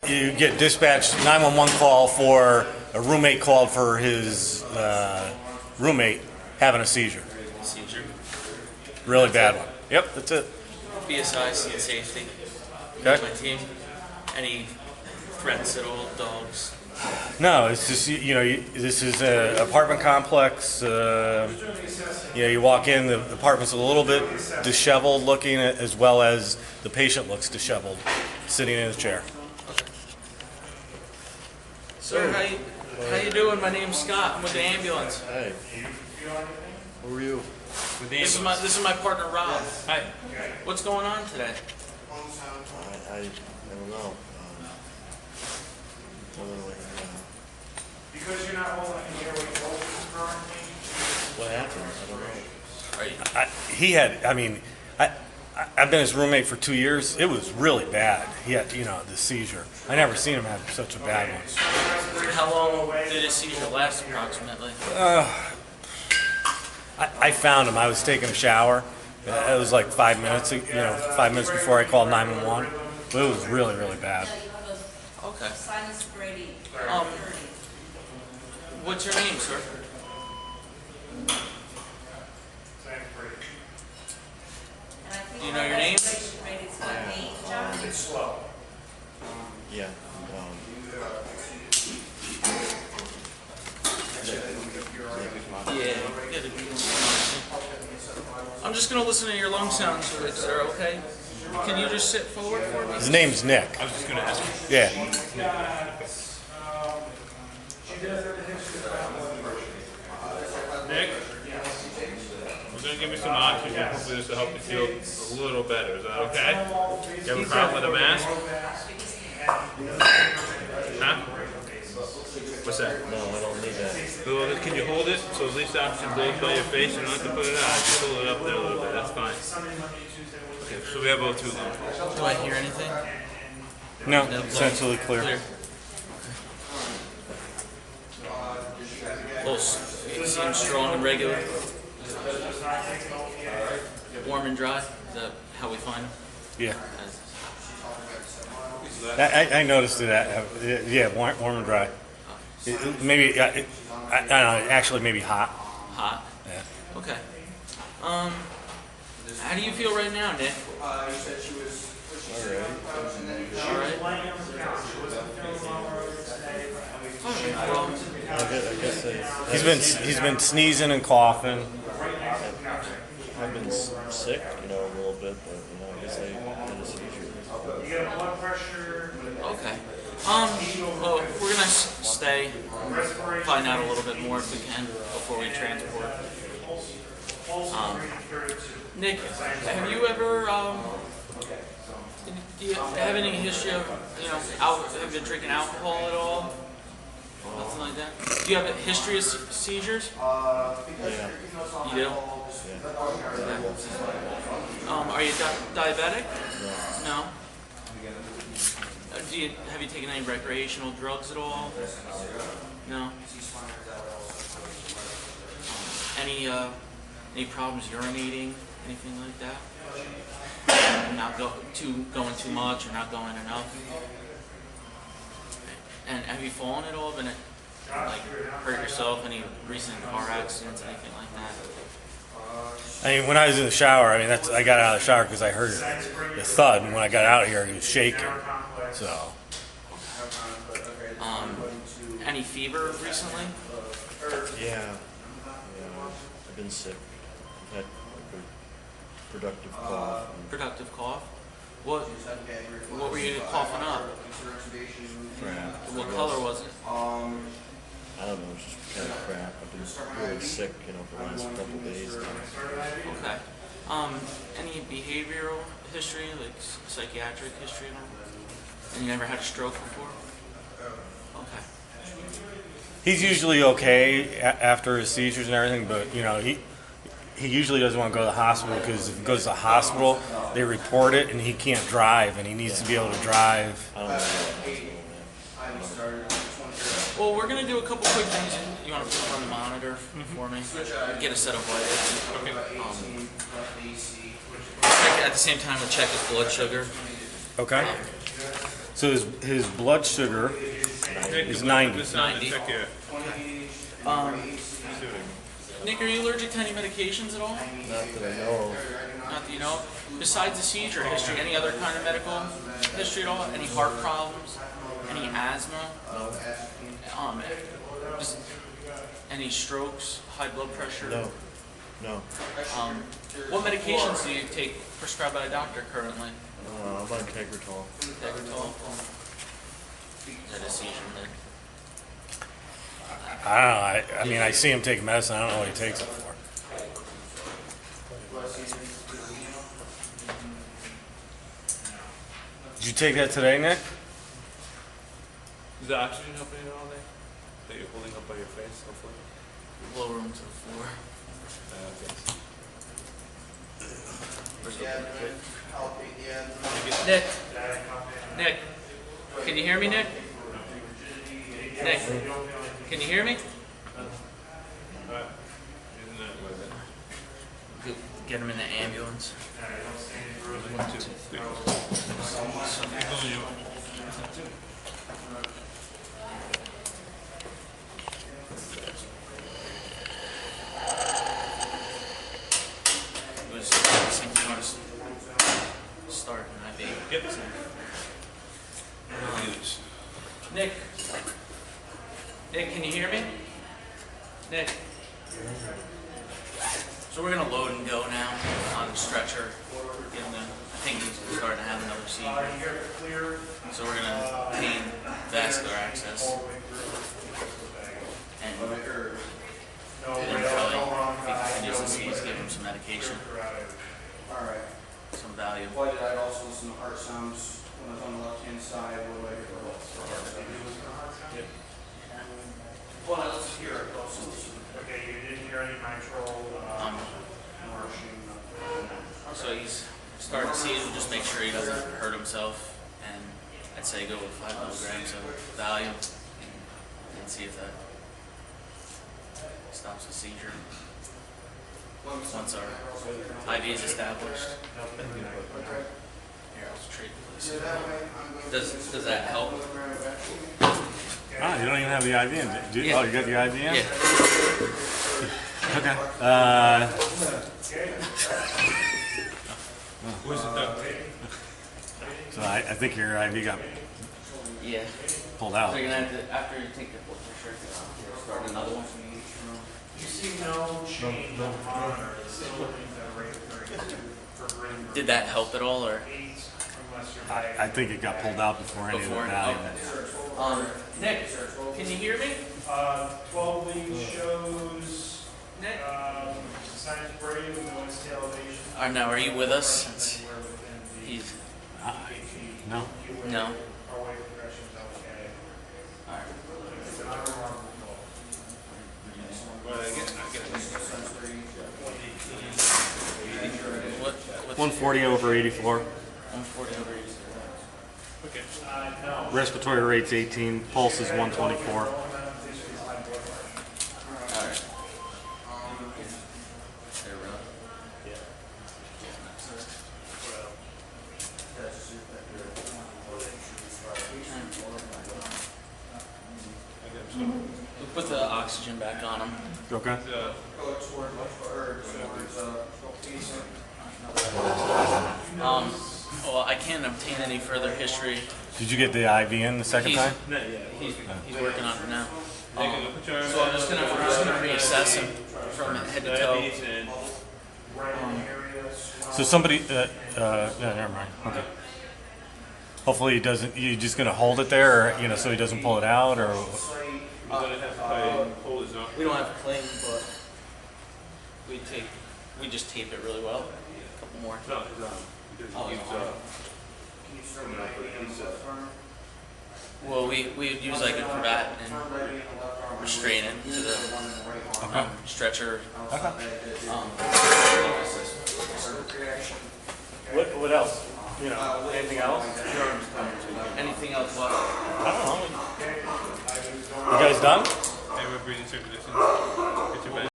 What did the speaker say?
you get dispatched 911 call for a roommate called for his roommate having a seizure. Seizure. Really bad one. Yep, that's it. BSI, scene safety. Okay. My team. Any threats at all, dogs? No, it's just this is an apartment complex. You walk in, the apartment's a little bit disheveled looking, as well as the patient looks disheveled, sitting in a chair. Sir, how you doing? My name's Scott. I'm with the ambulance. Hey, who are you? This is my partner Rob. Hi. What's going on today? I don't know. Because you're not holding any airway closures currently. What happened? I don't know. I've been his roommate for 2 years. It was really bad. He had, the seizure. I never seen him have such a bad one. How long did his seizure last approximately? I found him. I was taking a shower. It was like 5 minutes, 5 minutes before I called 911. But it was really, really bad. Okay. What's your name, sir? Do you know your name? It's slow. Yeah. I'm just going to listen to your lung sounds, sir, okay? Can you just sit forward for me? His name's Nick. I was just going to ask you. Yeah. Nick, we're going to give you some oxygen. Hopefully this will help you feel a little better. Is that okay? You have a problem with a mask? Huh? What's that? No, I don't need that. Well, can you hold it so at least oxygen blows by your face? You don't have to put it out. Just hold it up there a little bit. That's fine. Okay, so we have O2 then. Do I hear anything? No, essentially clear. Pulse. You seem strong and regular. Warm and dry. Is that how we find him? Yeah. I noticed that. Yeah, warm and dry. Maybe, I don't know, actually maybe hot. Hot? Yeah. Okay. How do you feel right now, Nick? Alright. Alright. Well, I guess He's been sneezing and coughing. I've been sick, a little bit, but, I guess I had a seizure. okay. Well, we're gonna stay, find out a little bit more if we can before we transport. Nick, have you ever, do you have any history of, have you been drinking alcohol at all? Nothing like that? Do you have a history of seizures? Yeah. You do? Yeah. Are you diabetic? No. No? Have you taken any recreational drugs at all? No? Any problems urinating? Anything like that? Not going too much or not going enough? And have you fallen at all? Been hurt yourself? Any recent car accidents? Anything like that? When I was in the shower, I got out of the shower because I heard the thud, and when I got out of here, he was shaking. So. Any fever recently? Yeah. I've been sick. I've had a productive cough. Productive cough? What were you coughing up? Crap. What color was it? I don't know, it's just kind of crap. I've been really sick, for the last couple of days now. Okay. Any behavioral history, like psychiatric history at all? And you never had a stroke before? Okay. He's usually okay after his seizures and everything, but he usually doesn't want to go to the hospital because if he goes to the hospital, they report it and he can't drive, and he needs to be able to drive. I don't know. Well, we're going to do a couple quick things. You want to put him on the monitor for me? Get a set of vitals. Okay. At the same time, we'll check his blood sugar. Okay. So his blood sugar is 90. This time 90. check your. Nick, are you allergic to any medications at all? Not that I know of. Not that you know of. Besides the seizure history, any other kind of medical history at all? Any heart problems? Any asthma? Just any strokes? High blood pressure? No. No. What medications do you take prescribed by a doctor currently? I'm on Tegretol. Tegretol? Is that a seizure med? I don't know. I mean, I see him take medicine. I don't know what he takes it for. Did you take that today, Nick? Is the oxygen helping you all day? That you're holding up by your face, hopefully? Lower them to the floor. Thanks. Nick. Nick. Can you hear me, Nick? Nick. Can you hear me? Isn't that what it is? Get him in the ambulance. 1, 2, 3. It was start an IV. Yep. Nick. Nick, can you hear me? Nick. So we're gonna load and go now on the stretcher. Give him I think he's starting to have another seizure. So we're gonna pain vascular access. And then probably, if he continues to seize, give him some medication. Alright. Some Valium. Why did I also listen to heart sounds when I was on the left hand side? What do I hear for heart sounds? Yep. Well, let's hear it. Okay, you didn't hear any mitral, marching. So he's starting to seize, we'll just make sure he doesn't hurt himself. And I'd say go with 5 milligrams of Valium and see if that stops the seizure. Once our IV is established. Here, I'll treat this. Does that help? Ah, you don't even have the IV in. Yeah. Oh, you got the IV in? Yeah. Okay. Where's the duct? So I think your IV got Yeah. pulled out. So you're gonna have to, after you take the blood pressure, start another one. You see no change in the monitor, it's still looking at a rate for brain Did that help at all, or? 8 unless you're I think it got pulled out before any Before? of the Valium. Nick, can you hear me? 12 leads shows Nick? science brave with no ST elevation. Now, are you with us? Anywhere within the He's, No. no. our way progression is okay. Alright. It's an unremarkable goal. Well, I get What's 140 over 84. 140 over 80? Okay. No. Respiratory rate's 18. Pulse is 124. Alright. There we go. We'll put the oxygen back on him. Okay. Go toward Well, I can't obtain any further history. Did you get the IV in the second He's- time? Not yet. He's working on it now. Put your arm So I'm just gonna reassess him from head to toe. diabetes and So somebody, yeah, never mind. Okay. Hopefully he doesn't. You just gonna hold it there, or so he doesn't pull it out, or we're gonna have to probably hold his arm. We don't have cling, but we just tape it really well. A couple more. No, his arm. Because Oh, he's, his arm. coming up with his, Well, we would use like a cravat and restrain it to the stretcher. okay. Um, What else? Anything else? anything else left? I don't know. You guys done? Hey, we're breathing circulation.